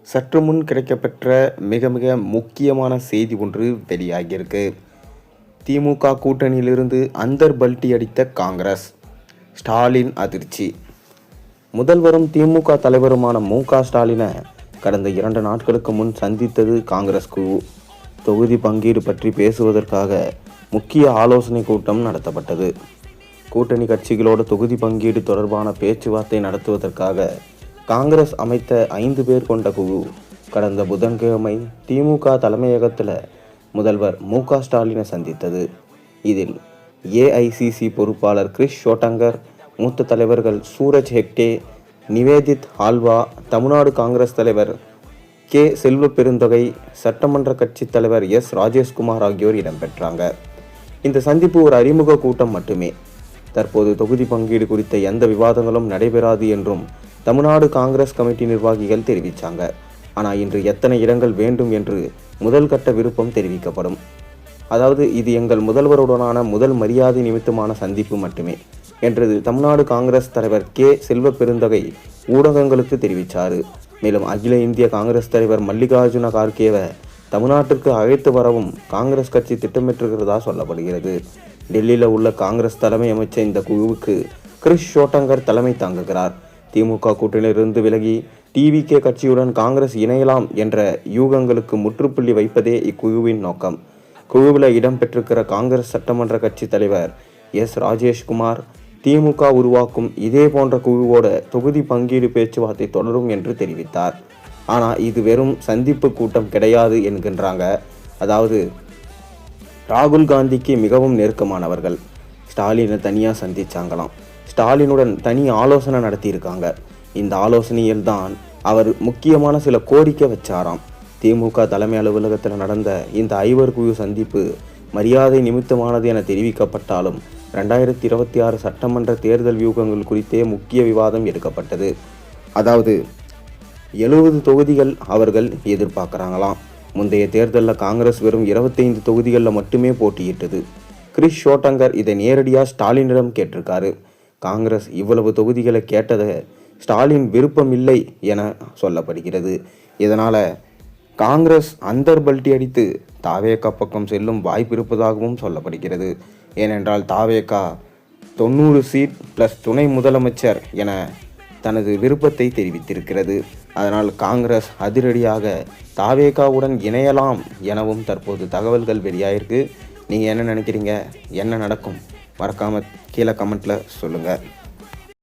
சற்று முன் கிடைக்கப்பெற்ற மிக மிக முக்கியமான செய்தி ஒன்று வெளியாகியிருக்கு. திமுக கூட்டணியிலிருந்து அந்தர் பல்டி அடித்த காங்கிரஸ். ஸ்டாலின் அதிர்ச்சி. முதல்வரும் திமுக தலைவருமான மு.க. ஸ்டாலினை கடந்த 2 நாட்களுக்கு முன் சந்தித்தது காங்கிரஸ் குழு. தொகுதி பங்கீடு பற்றி பேசுவதற்காக முக்கிய ஆலோசனை கூட்டம் நடத்தப்பட்டது. கூட்டணி கட்சிகளோடு தொகுதி பங்கீடு தொடர்பான பேச்சுவார்த்தை நடத்துவதற்காக காங்கிரஸ் அமைத்த 5 பேர் கொண்ட குழு கடந்த புதன்கிழமை திமுக தலைமையகத்தில் முதல்வர் மு.க. ஸ்டாலினை சந்தித்தது. இதில் ஏஐசிசி பொறுப்பாளர் கிரிஷ் ஷோட்டங்கர், மூத்த தலைவர்கள் சூரஜ் ஹெக்டே, நிவேதித் ஹால்வா, தமிழ்நாடு காங்கிரஸ் தலைவர் கே. செல்வ பெருந்தொகை, சட்டமன்ற கட்சி தலைவர் எஸ். ராஜேஷ்குமார் ஆகியோர் இடம்பெற்றாங்க. இந்த சந்திப்பு ஒரு அறிமுக கூட்டம் மட்டுமே. தற்போது தொகுதி பங்கீடு குறித்த எந்த விவாதங்களும் நடைபெறாது என்றும் தமிழ்நாடு காங்கிரஸ் கமிட்டி நிர்வாகிகள் தெரிவித்தாங்க. ஆனால் இன்று எத்தனை இடங்கள் வேண்டும் என்று முதல் கட்ட விருப்பம் தெரிவிக்கப்படும். அதாவது இது எங்கள் முதல்வருடனான முதல் மரியாதை நிமித்தமான சந்திப்பு மட்டுமே என்று தமிழ்நாடு காங்கிரஸ் தலைவர் கே. செல்வ பெருந்தகை ஊடகங்களுக்கு தெரிவித்தார். மேலும் அகில இந்திய காங்கிரஸ் தலைவர் மல்லிகார்ஜுன கார்கேவை தமிழ்நாட்டிற்கு அழைத்து வரவும் காங்கிரஸ் கட்சி திட்டமிட்டிருக்கிறதா சொல்லப்படுகிறது. டெல்லியில் உள்ள காங்கிரஸ் தலைமை அமைச்ச இந்த குழுவுக்கு கிரிஷ் ஷோட்டங்கர் தலைமை தாங்குகிறார். திமுக கூட்டணியிலிருந்து விலகி டிவிகே கட்சியுடன் காங்கிரஸ் இணையலாம் என்ற யூகங்களுக்கு முற்றுப்புள்ளி வைப்பதே இக்குழுவின் நோக்கம். குழுவில் இடம்பெற்றிருக்கிற காங்கிரஸ் சட்டமன்ற கட்சி தலைவர் எஸ். ராஜேஷ்குமார் திமுக உருவாக்கும் இதே போன்ற குழுவோட தொகுதி பங்கீடு பேச்சுவார்த்தை தொடரும் என்று தெரிவித்தார். ஆனால் இது வெறும் சந்திப்பு கூட்டம் கிடையாது என்கின்றாங்க. அதாவது ராகுல் காந்திக்கு மிகவும் நெருக்கமானவர்கள் ஸ்டாலினை தனியாக சந்திச்சாங்களாம். ஸ்டாலினுடன் தனி ஆலோசனை நடத்தியிருக்காங்க. இந்த ஆலோசனையில் தான் அவர் முக்கியமான சில கோரிக்கை வச்சாராம். திமுக தலைமை அலுவலகத்தில் நடந்த இந்த 5 குழு சந்திப்பு மரியாதை நிமித்தமானது என தெரிவிக்கப்பட்டாலும் 2026 சட்டமன்ற தேர்தல் வியூகங்கள் குறித்தே முக்கிய விவாதம் எடுக்கப்பட்டது. அதாவது 70 தொகுதிகள் அவர்கள் எதிர்பார்க்குறாங்களாம். முந்தைய தேர்தலில் காங்கிரஸ் வெறும் 25 தொகுதிகளில் மட்டுமே போட்டியிட்டது. கிரிஷ் ஷோட்டங்கர் இதை நேரடியாக ஸ்டாலினிடம் கேட்டிருக்காரு. காங்கிரஸ் இவ்வளவு தொகுதிகளை கேட்டதை ஸ்டாலின் விருப்பம் இல்லை என சொல்லப்படுகிறது. இதனால் காங்கிரஸ் அந்தர் பல்டி அடித்து தாவேகா பக்கம் செல்லும் வாய்ப்பு இருப்பதாகவும் சொல்லப்படுகிறது. ஏனென்றால் தாவேகா 90 சீட் + துணை முதலமைச்சர் என தனது விருப்பத்தை தெரிவித்திருக்கிறது. அதனால் காங்கிரஸ் அதிரடியாக தாவேகாவுடன் இணையலாம் எனவும் தற்போது தகவல்கள் வெளியாயிருக்கு. நீங்கள் என்ன நினைக்கிறீங்க? என்ன நடக்கும்? மறக்காமல் கீழே கமெண்ட்டில் சொல்லுங்கள்.